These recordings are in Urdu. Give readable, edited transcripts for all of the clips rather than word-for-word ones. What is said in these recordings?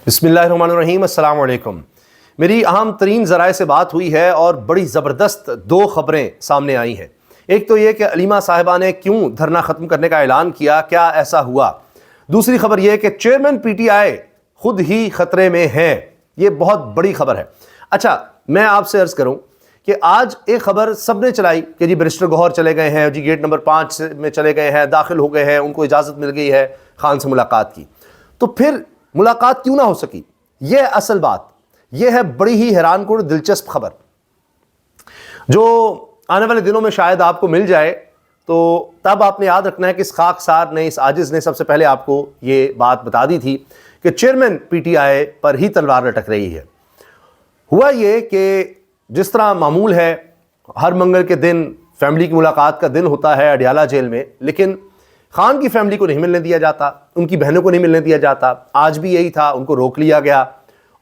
بسم اللہ الرحمن الرحیم، السلام علیکم۔ میری اہم ترین ذرائع سے بات ہوئی ہے اور بڑی زبردست دو خبریں سامنے آئی ہیں۔ ایک تو یہ کہ علیمہ صاحبہ نے کیوں دھرنا ختم کرنے کا اعلان کیا، کیا ایسا ہوا؟ دوسری خبر یہ کہ چیئرمین پی ٹی آئی خود ہی خطرے میں ہیں۔ یہ بہت بڑی خبر ہے۔ اچھا، میں آپ سے عرض کروں کہ آج ایک خبر سب نے چلائی کہ جی بیرسٹر گوہر چلے گئے ہیں، جی گیٹ نمبر 5 میں چلے گئے ہیں، داخل ہو گئے ہیں، ان کو اجازت مل گئی ہے خان سے ملاقات کی۔ تو پھر ملاقات کیوں نہ ہو سکی؟ یہ اصل بات، یہ ہے بڑی ہی حیران کن دلچسپ خبر جو آنے والے دنوں میں شاید آپ کو مل جائے۔ تو تب آپ نے یاد رکھنا ہے کہ اس خاکسار نے، اس عاجز نے سب سے پہلے آپ کو یہ بات بتا دی تھی کہ چیئرمین پی ٹی آئی پر ہی تلوار لٹک رہی ہے۔ ہوا یہ کہ جس طرح معمول ہے، ہر منگل کے دن فیملی کی ملاقات کا دن ہوتا ہے اڈیالہ جیل میں، لیکن خان کی فیملی کو نہیں ملنے دیا جاتا، ان کی بہنوں کو نہیں ملنے دیا جاتا۔ آج بھی یہی تھا، ان کو روک لیا گیا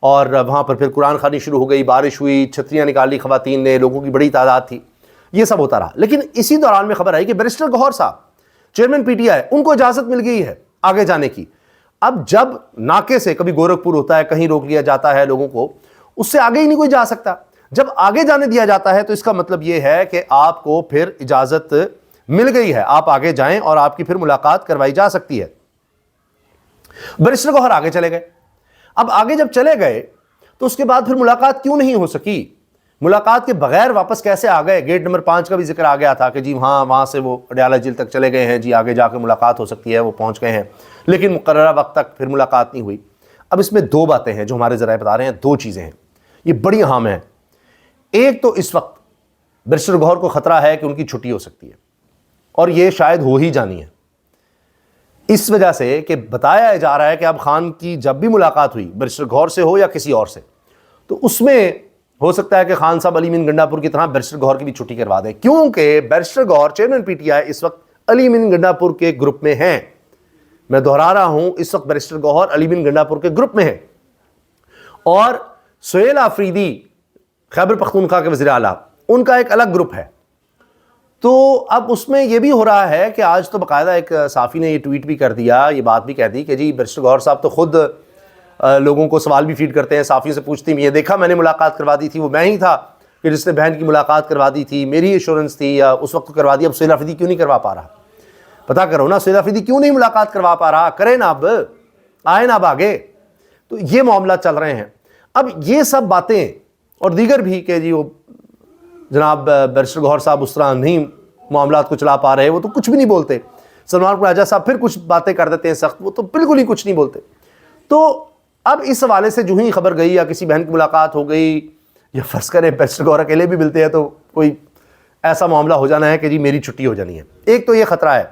اور وہاں پر پھر قرآن خوانی شروع ہو گئی، بارش ہوئی، چھتریاں نکالی خواتین نے، لوگوں کی بڑی تعداد تھی، یہ سب ہوتا رہا۔ لیکن اسی دوران میں خبر آئی کہ بیرسٹر گوہر صاحب چیئرمین پی ٹی آئی، ان کو اجازت مل گئی ہے آگے جانے کی۔ اب جب ناکے سے کبھی گورکھپور ہوتا ہے، کہیں روک لیا جاتا ہے لوگوں کو، اس سے آگے ہی نہیں کوئی جا سکتا۔ جب آگے جانے دیا جاتا ہے تو اس کا مطلب یہ ہے کہ آپ کو پھر اجازت مل گئی ہے، آپ آگے جائیں اور آپ کی پھر ملاقات کروائی جا سکتی ہے۔ بیرسٹر گوہر آگے چلے گئے۔ اب آگے جب چلے گئے تو اس کے بعد پھر ملاقات کیوں نہیں ہو سکی؟ ملاقات کے بغیر واپس کیسے آ گئے؟ گیٹ نمبر 5 کا بھی ذکر آ گیا تھا کہ جی ہاں، وہاں سے وہ اڈیالہ جیل تک چلے گئے ہیں، جی آگے جا کے ملاقات ہو سکتی ہے، وہ پہنچ گئے ہیں، لیکن مقررہ وقت تک پھر ملاقات نہیں ہوئی۔ اب اس میں دو باتیں ہیں جو ہمارے ذرائع بتا رہے ہیں، دو چیزیں ہیں، یہ بڑی اہم ہیں۔ ایک تو اس وقت بیرسٹر گوہر کو خطرہ ہے کہ ان کی چھٹی ہو سکتی ہے، اور یہ شاید ہو ہی جانی ہے، اس وجہ سے کہ بتایا جا رہا ہے کہ اب خان کی جب بھی ملاقات ہوئی، بیرسٹر گوہر سے ہو یا کسی اور سے، تو اس میں ہو سکتا ہے کہ خان صاحب علی مین گنڈا پور کی طرح بیرسٹر گوہر کی بھی چھٹی کروا دیں، کیونکہ barrister Gohar chairman P T I اس وقت علی مین گنڈا پور کے گروپ میں ہیں۔ میں دہرا رہا ہوں، اس وقت بیرسٹر گوہر علی مین گنڈا پور کے گروپ میں ہیں، اور سہیل آفریدی خیبر پختونخوا کے وزیر اعلیٰ، ان کا ایک الگ گروپ ہے۔ تو اب اس میں یہ بھی ہو رہا ہے کہ آج تو باقاعدہ ایک صحافی نے یہ ٹویٹ بھی کر دیا، یہ بات بھی کہہ دی کہ جی بیرسٹر گوہر صاحب تو خود لوگوں کو سوال بھی فیڈ کرتے ہیں، صحافیوں سے پوچھتی ہیں، یہ دیکھا میں نے ملاقات کروا دی تھی، وہ میں ہی تھا کہ جس نے بہن کی ملاقات کروا دی تھی، میری ایشورنس تھی، یا اس وقت کروا دی، اب سہیل آفریدی کیوں نہیں کروا پا رہا؟ پتا کرو نا، سہیل آفریدی کیوں نہیں ملاقات کروا پا رہا؟ کرے نا، اب آئے نا اب آگے۔ تو یہ معاملات چل رہے ہیں۔ اب یہ سب باتیں اور دیگر بھی کہ جی وہ جناب بیرسٹر گوہر صاحب اس طرح نہیں معاملات کو چلا پا رہے، وہ تو کچھ بھی نہیں بولتے۔ سلمان راجہ صاحب پھر کچھ باتیں کر دیتے ہیں سخت، وہ تو بالکل ہی کچھ نہیں بولتے۔ تو اب اس حوالے سے جو ہی خبر گئی یا کسی بہن کی ملاقات ہو گئی، یا فرض کریں بیرسٹر گوہر اکیلے بھی ملتے ہیں، تو کوئی ایسا معاملہ ہو جانا ہے کہ جی میری چھٹی ہو جانی ہے۔ ایک تو یہ خطرہ ہے،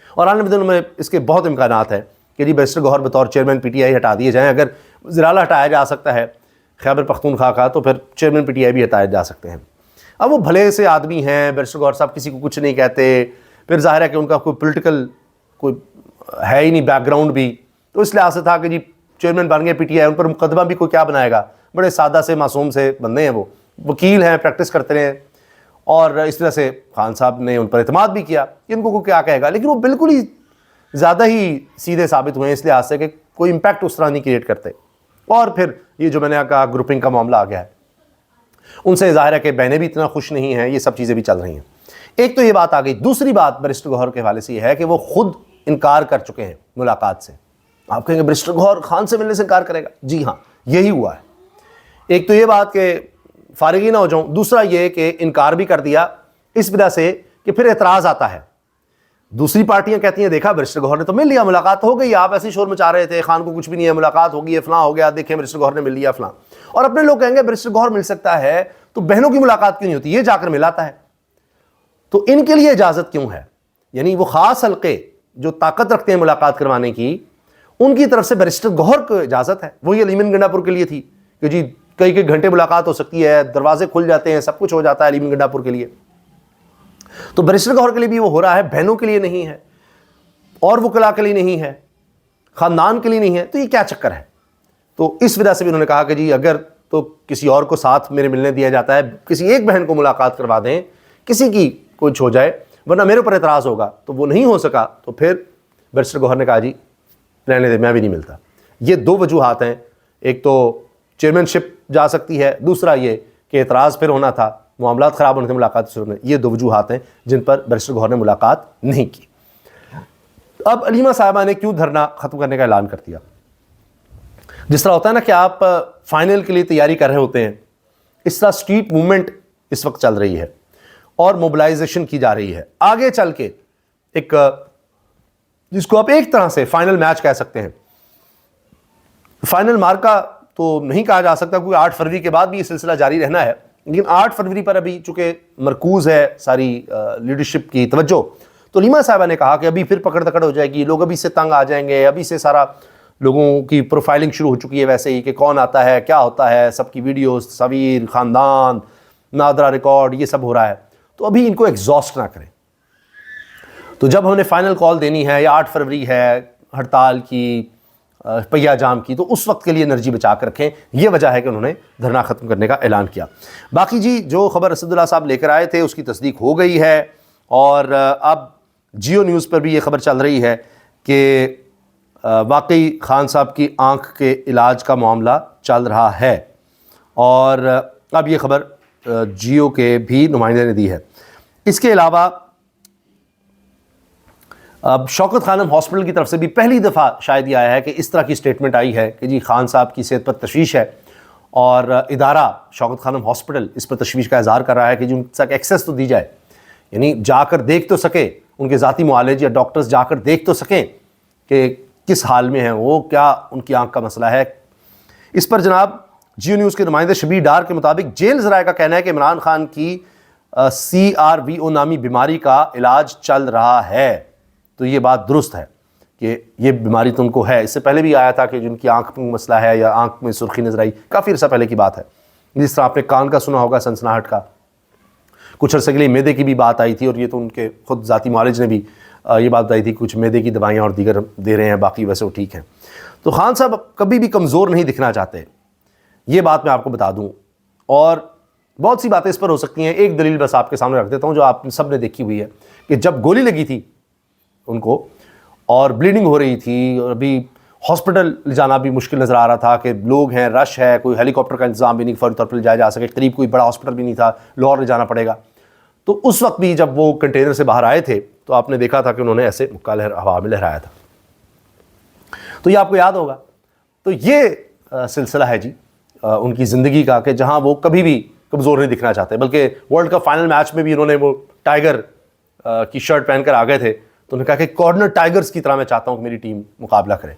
اور آنے والے دنوں میں اس کے بہت امکانات ہیں کہ جی بیرسٹر گوہر بطور چیئرمین پی ٹی آئی ہٹا دیے جائیں۔ اگر وزیر اعلیٰ ہٹایا جا سکتا ہے خیبر پختونخوا کا، تو پھر چیئرمین پی ٹی آئی بھی ہٹائے جا سکتے ہیں۔ اب وہ بھلے سے آدمی ہیں، بیرسٹر گوہر صاحب کسی کو کچھ نہیں کہتے، پھر ظاہر ہے کہ ان کا کوئی پولیٹیکل کوئی ہے ہی نہیں بیک گراؤنڈ بھی، تو اس لحاظ سے تھا کہ جی چیئرمین بن گئے پی ٹی آئی، ان پر مقدمہ بھی کوئی کیا بنائے گا، بڑے سادہ سے معصوم سے بندے ہیں، وہ وکیل ہیں، پریکٹس کرتے رہے، اور اس طرح سے خان صاحب نے ان پر اعتماد بھی کیا کہ ان کو کوئی کیا کہے گا، لیکن وہ بالکل ہی زیادہ ہی سیدھے ثابت ہوئے ہیں اس لحاظ سے کہ کوئی امپیکٹ اس طرح نہیں کریٹ کرتے۔ اور پھر یہ جو میں نے کہا گروپنگ کا معاملہ آ گیا ہے، ان سے ظاہر ہے کہ بہنیں بھی اتنا خوش نہیں ہیں، یہ سب چیزیں بھی چل رہی ہیں۔ ایک تو یہ بات آ گئی۔ دوسری بات بیرسٹر گوہر کے حوالے سے یہ ہے کہ وہ خود انکار کر چکے ہیں ملاقات سے۔ آپ کہیں گے بیرسٹر گوہر خان سے ملنے سے انکار کرے گا؟ جی ہاں، یہی ہوا ہے۔ ایک تو یہ بات کہ فارغ ہی نہ ہو جاؤں، دوسرا یہ کہ انکار بھی کر دیا اس وجہ سے کہ پھر اعتراض آتا ہے۔ دوسری پارٹیاں کہتی ہیں دیکھا بیرسٹر گوہر نے تو مل لیا، ملاقات ہو گئی، آپ ایسے شور مچا رہے تھے، خان کو کچھ بھی نہیں ہے، ملاقات ہو گئی ہے، فلاں ہو گیا، دیکھیں بیرسٹر گوہر نے مل لیا فلاں۔ اور اپنے لوگ کہیں گے بیرسٹر گوہر مل سکتا ہے تو بہنوں کی ملاقات کیوں نہیں ہوتی؟ یہ جا کر ملاتا ہے، تو ان کے لیے اجازت کیوں ہے؟ یعنی وہ خاص حلقے جو طاقت رکھتے ہیں ملاقات کروانے کی، ان کی طرف سے بیرسٹر گوہر کو اجازت ہے۔ وہی علی مین گنڈا پور کے لیے تھی کہ جی کئی گھنٹے ملاقات ہو سکتی ہے، دروازے کھل جاتے ہیں، سب کچھ ہو جاتا ہے علی مین گنڈا پور کے لیے۔ تو بیرسٹر گوہر کے لیے بھی وہ ہو رہا ہے، بہنوں کے لیے نہیں ہے، اور وکلاء کے لیے نہیں ہے، خاندان کے لیے نہیں ہے، تو یہ کیا چکر ہے؟ تو اس وجہ سے بھی انہوں نے کہا کہ جی اگر تو کسی اور کو ساتھ میرے ملنے دیا جاتا ہے، کسی ایک بہن کو ملاقات کروا دیں، کسی کی کچھ ہو جائے، ورنہ میرے اوپر اعتراض ہوگا۔ تو وہ نہیں ہو سکا، تو پھر بیرسٹر گوہر نے کہا جی رہنے دے، میں بھی نہیں ملتا۔ یہ دو وجوہات ہیں، ایک تو چیئرمین شپ جا سکتی ہے، دوسرا یہ کہ اعتراض پھر ہونا تھا، معاملات خراب ہونے تھے ملاقات سے، یہ دو وجوہات ہیں جن پر بیرسٹر گوہر نے ملاقات نہیں کی۔ اب علیمہ صاحبہ نے کیوں دھرنا ختم کرنے کا اعلان کر دیا؟ جس طرح ہوتا ہے نا کہ آپ فائنل کے لیے تیاری کر رہے ہوتے ہیں، اس طرح اسٹریٹ موومنٹ اس وقت چل رہی ہے اور موبلائزیشن کی جا رہی ہے۔ آگے چل کے ایک جس کو آپ ایک طرح سے فائنل میچ کہہ سکتے ہیں، فائنل مارکا تو نہیں کہا جا سکتا کیونکہ 8 فروری کے بعد بھی یہ سلسلہ جاری رہنا ہے، لیکن 8 فروری پر ابھی چونکہ مرکوز ہے ساری لیڈرشپ کی توجہ، تو علیمہ صاحبہ نے کہا کہ ابھی پھر پکڑ دکڑ ہو جائے گی، لوگ ابھی سے تنگ آ جائیں گے، ابھی سے سارا لوگوں کی پروفائلنگ شروع ہو چکی ہے ویسے ہی کہ کون آتا ہے، کیا ہوتا ہے، سب کی ویڈیوز، تصاویر، خاندان، نادرا ریکارڈ، یہ سب ہو رہا ہے، تو ابھی ان کو ایگزاسٹ نہ کریں۔ تو جب ہم نے فائنل کال دینی ہے یا 8 فروری ہے ہڑتال کی، پہیا جام کی، تو اس وقت کے لیے انرجی بچا کر رکھیں، یہ وجہ ہے کہ انہوں نے دھرنا ختم کرنے کا اعلان کیا۔ باقی جی جو خبر اسداللہ صاحب لے کر آئے تھے اس کی تصدیق ہو گئی ہے، اور اب جیو نیوز پر بھی یہ خبر چل رہی ہے کہ واقعی خان صاحب کی آنکھ کے علاج کا معاملہ چل رہا ہے، اور اب یہ خبر جیو کے بھی نمائندے نے دی ہے۔ اس کے علاوہ اب شوکت خانم ہاسپٹل کی طرف سے بھی پہلی دفعہ شاید یہ آیا ہے کہ اس طرح کی سٹیٹمنٹ آئی ہے کہ جی خان صاحب کی صحت پر تشویش ہے، اور ادارہ شوکت خانم ہاسپٹل اس پر تشویش کا اظہار کر رہا ہے کہ جو ان تک ایکسیس تو دی جائے، یعنی جا کر دیکھ تو سکے، ان کے ذاتی معالج یا ڈاکٹرز جا کر دیکھ تو سکیں کہ کس حال میں ہیں وہ، کیا ان کی آنکھ کا مسئلہ ہے۔ اس پر جناب جیو نیوز کے نمائندے شبیر ڈار کے مطابق جیل ذرائع کا کہنا ہے کہ عمران خان کی CRVO نامی بیماری کا علاج چل رہا ہے، تو یہ بات درست ہے کہ یہ بیماری تو ان کو ہے۔ اس سے پہلے بھی آیا تھا کہ جن کی آنکھ میں مسئلہ ہے یا آنکھ میں سرخی نظر آئی، کافی عرصہ پہلے کی بات ہے۔ جس طرح آپ نے کان کا سنا ہوگا سنسناہٹ کا، کچھ عرصے کے لیے میدے کی بھی بات آئی تھی، اور یہ تو ان کے خود ذاتی معالج نے بھی یہ بات بتائی تھی، کچھ میدے کی دوائیاں اور دیگر دے رہے ہیں، باقی ویسے وہ ٹھیک ہیں۔ تو خان صاحب کبھی بھی کمزور نہیں دکھنا چاہتے، یہ بات میں آپ کو بتا دوں، اور بہت سی باتیں اس پر ہو سکتی ہیں۔ ایک دلیل بس آپ کے سامنے رکھ دیتا ہوں جو آپ سب نے دیکھی ہوئی ہے کہ جب گولی لگی تھی ان کو اور بلیڈنگ ہو رہی تھی، اور ابھی ہاسپٹل لے جانا بھی مشکل نظر آ رہا تھا کہ لوگ ہیں، رش ہے، کوئی ہیلی کاپٹر کا انتظام بھی نہیں فوری طور پر لے جایا جا سکے، قریب کوئی بڑا ہاسپٹل بھی نہیں تھا، لاہور لے جانا پڑے گا۔ تو اس وقت بھی جب وہ کنٹینر سے باہر آئے تھے تو آپ نے دیکھا تھا کہ انہوں نے ایسے مکہ ہوا میں لہرایا تھا، تو یہ آپ کو یاد ہوگا۔ تو یہ سلسلہ ہے جی ان کی زندگی کا کہ جہاں وہ کبھی بھی کمزور نہیں دکھنا چاہتے، بلکہ ورلڈ کپ فائنل میچ میں بھی انہوں نے وہ ٹائیگر کی شرٹ پہن کر آ گئے تھے، تو انہوں نے کہا کہ کارنر ٹائیگرز کی طرح میں چاہتا ہوں کہ میری ٹیم مقابلہ کرے،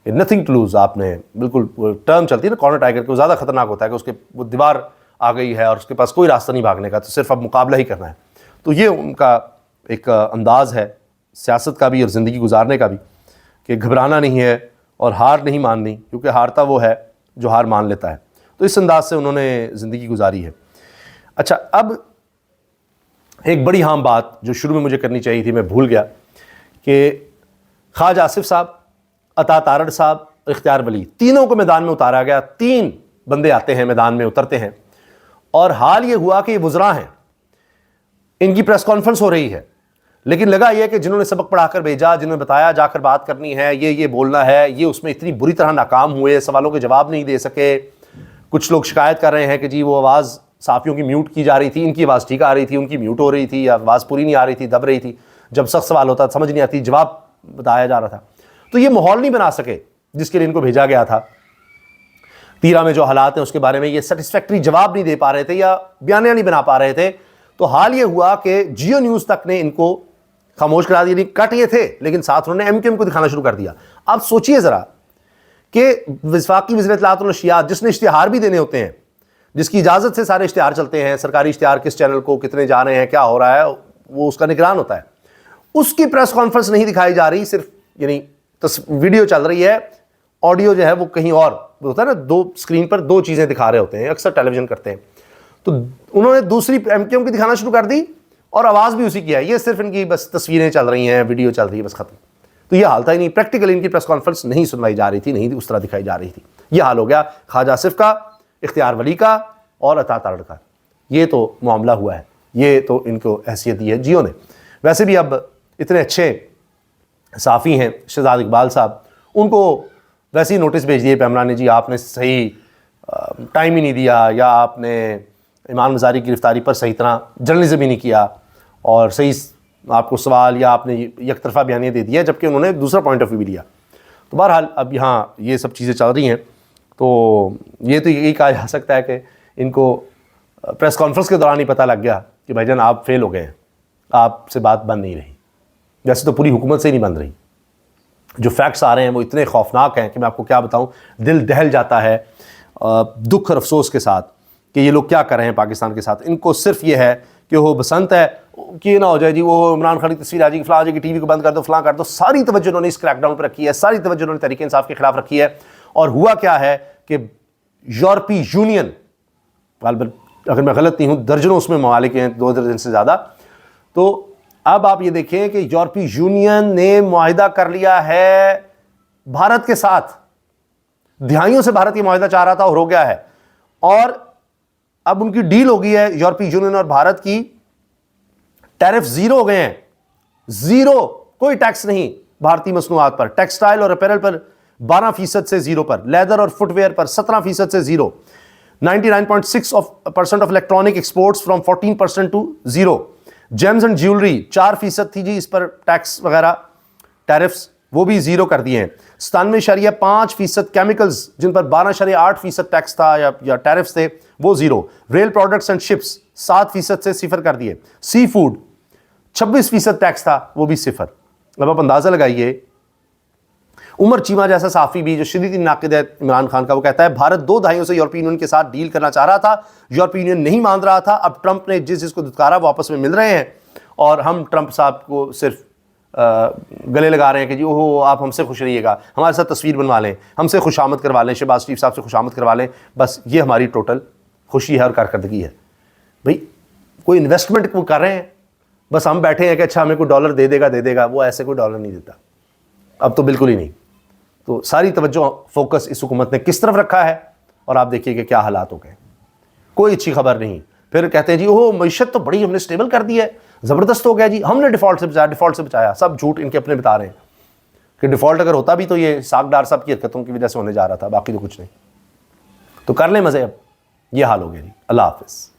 نتھنگ ٹو لوز۔ آپ نے بالکل ٹرم چلتی ہے نا کارنر ٹائیگر کی، وہ زیادہ خطرناک ہوتا ہے کہ اس کے وہ دیوار آ گئی ہے اور اس کے پاس کوئی راستہ نہیں بھاگنے کا، تو صرف اب مقابلہ ہی کرنا ہے۔ تو یہ ان کا ایک انداز ہے سیاست کا بھی اور زندگی گزارنے کا بھی، کہ گھبرانا نہیں ہے اور ہار نہیں ماننی، کیونکہ ہارتا وہ ہے جو ہار مان لیتا ہے۔ تو اس انداز سے انہوں نے زندگی گزاری ہے۔ اچھا، اب ایک بڑی اہم بات جو شروع میں مجھے کرنی چاہیے تھی، میں بھول گیا، کہ خواجہ آصف صاحب، عطا تارڑ صاحب، اختیار ولی، تینوں کو میدان میں اتارا گیا۔ 3 بندے آتے ہیں میدان میں، اترتے ہیں، اور حال یہ ہوا کہ یہ وزراء ہیں، ان کی پریس کانفرنس ہو رہی ہے، لیکن لگا یہ کہ جنہوں نے سبق پڑھا کر بھیجا، جنہوں نے بتایا جا کر بات کرنی ہے، یہ بولنا ہے، یہ اس میں اتنی بری طرح ناکام ہوئے، سوالوں کے جواب نہیں دے سکے۔ کچھ لوگ شکایت کر رہے ہیں کہ جی وہ آواز صحافیوں کی میوٹ کی جا رہی تھی، ان کی آواز ٹھیک آ رہی تھی، ان کی میوٹ ہو رہی تھی، یا آواز پوری نہیں آ رہی تھی، دب رہی تھی، جب سخت سوال ہوتا سمجھ نہیں آتی، جواب بتایا جا رہا تھا۔ تو یہ ماحول نہیں بنا سکے جس کے لیے ان کو بھیجا گیا تھا۔ تیرا میں جو حالات ہیں اس کے بارے میں یہ سیٹسفیکٹری جواب نہیں دے پا رہے تھے یا بیانیہ نہیں بنا پا رہے تھے، تو حال یہ ہوا کہ جیو نیوز تک نے ان کو خاموش کرا دیا، نہیں کٹ یہ تھے لیکن ساتھ انہوں نے ایم کیو ایم کو دکھانا شروع کر دیا۔ آپ سوچئے ذرا کہ وفاقی وزیر اطلاعات والنشریات، جس نے اشتہار بھی دینے ہوتے ہیں، جس کی اجازت سے سارے اشتہار چلتے ہیں، سرکاری اشتہار کس چینل کو کتنے جا رہے ہیں، کیا ہو رہا ہے، وہ اس کا نگران ہوتا ہے، اس کی پریس کانفرنس نہیں دکھائی جا رہی، صرف یعنی ویڈیو چل رہی ہے، آڈیو جو ہے وہ کہیں اور ہوتا ہے نا، 2 اسکرین پر 2 چیزیں دکھا رہے ہوتے ہیں، اکثر ٹیلی ویژن کرتے ہیں، تو انہوں نے دوسری ایم کیو ایم کی دکھانا شروع کر دی اور آواز بھی اسی کی ہے، یہ صرف ان کی بس تصویریں چل رہی ہیں، ویڈیو چل رہی ہے، بس ختم۔ تو یہ حال تھا ہی نہیں، پریکٹیکلی ان کی پریس کانفرنس نہیں سنوائی جا رہی تھی، نہیں اس طرح دکھائی جا رہی تھی۔ یہ حال ہو گیا خواجہ آصف کا، اختیار ولی کا اور عطا تارڑ کا۔ یہ تو معاملہ ہوا ہے، یہ تو ان کو حیثیت دی ہے جیو نے۔ ویسے بھی اب اتنے اچھے صحافی ہیں شہزاد اقبال صاحب، ان کو ویسے ہی نوٹس بھیج دیے پیمرا نے، جی آپ نے صحیح ٹائم ہی نہیں دیا، یا آپ نے ایمان مزاری کی گرفتاری پر صحیح طرح جرنلزم ہی نہیں کیا، اور صحیح آپ کو سوال یا آپ نے یک طرفہ بیانیہ دے دیا، جبکہ انہوں نے دوسرا پوائنٹ آف ویو بھی لیا. تو بہرحال اب یہاں یہ سب چیزیں چل رہی ہیں. تو یہ تو یہی کہا جا سکتا ہے کہ ان کو پریس کانفرنس کے دوران ہی پتہ لگ گیا کہ بھائی جان آپ فیل ہو گئے ہیں، آپ سے بات بن نہیں رہی. ویسے تو پوری حکومت سے ہی نہیں بن رہی. جو فیکٹس آ رہے ہیں وہ اتنے خوفناک ہیں کہ میں آپ کو کیا بتاؤں، دل دہل جاتا ہے دکھ اور افسوس کے ساتھ کہ یہ لوگ کیا کر رہے ہیں پاکستان کے ساتھ. ان کو صرف یہ ہے کہ وہ بسنت ہے کہ نہ ہو جائے جی، وہ عمران خان کی تصویر آ جائے گی، فلاں آ جائے گی، ٹی وی کو بند کر دو، فلاں کر دو. ساری توجہ انہوں نے اس کریک ڈاؤن پہ رکھی ہے، ساری توجہ انہوں نے تحریک انصاف کے خلاف رکھی ہے. اور ہوا کیا ہے کہ یورپی یونین، غالباً اگر میں غلط نہیں ہوں درجنوں اس میں ممالک ہیں، 2 درجن سے زیادہ. تو اب آپ یہ دیکھیں کہ یورپی یونین نے معاہدہ کر لیا ہے بھارت کے ساتھ. دہائیوں سے بھارت یہ معاہدہ چاہ رہا تھا اور ہو گیا ہے. اور اب ان کی ڈیل ہو گئی ہے یورپی یونین اور بھارت کی. ٹیرف زیرو ہو گئے ہیں، زیرو، کوئی ٹیکس نہیں بھارتی مصنوعات پر. ٹیکسٹائل اور اپیرل پر 12% سے زیرو پر، لیدر اور فٹ ویئر پر 17% سے zero. 99.6% of electronic exports from 14% to zero. Gems and jewellery 4% تھی جی اس پر ٹیکس وغیرہ ٹیرفس، وہ بھی زیرو کر دیے ہیں. 97.5% کیمیکلز جن پر 12.8% ٹیکس تھا یا ٹیرفس تھے وہ zero. Rail products and ships 7% سے صفر کر دیے. سی فوڈ 26% ٹیکس تھا وہ بھی صفر. اب آپ اندازہ لگائیے، عمر چیمہ جیسا صحافی بھی جو شدید ناقد ہے عمران خان کا، وہ کہتا ہے بھارت 2 دہائیوں سے یورپی یونین کے ساتھ ڈیل کرنا چاہ رہا تھا، یورپی یونین نہیں مان رہا تھا. اب ٹرمپ نے جس کو دھتکارا وہ آپس میں مل رہے ہیں، اور ہم ٹرمپ صاحب کو صرف گلے لگا رہے ہیں کہ جی اوہ آپ ہم سے خوش رہیے گا، ہمارے ساتھ تصویر بنوا لیں، ہم سے خوشامد کروا لیں، شہباز شریف صاحب سے خوشامد کروا لیں. بس یہ ہماری ٹوٹل خوشی ہے اور کارکردگی ہے. بھئی کوئی انویسٹمنٹ کو کر رہے ہیں، بس ہم بیٹھے ہیں کہ اچھا ہمیں کوئی ڈالر دے دے گا. وہ ایسے کوئی ڈالر نہیں دیتا اب تو، بالکل ہی نہیں. تو ساری توجہ فوکس اس حکومت نے کس طرف رکھا ہے، اور آپ دیکھیے کہ کیا حالات ہو گئے. کوئی اچھی خبر نہیں. پھر کہتے ہیں جی اوہ معیشت تو بڑی ہم نے سٹیبل کر دی ہے، زبردست ہو گیا جی، ہم نے ڈیفالٹ سے بچایا. سب جھوٹ ان کے اپنے بتا رہے ہیں کہ ڈیفالٹ اگر ہوتا بھی تو یہ ساگ ڈار صاحب کی حرکتوں کی وجہ سے ہونے جا رہا تھا، باقی تو کچھ نہیں. تو کر لیں مزے. اب یہ حال ہو گیا جی. اللہ حافظ.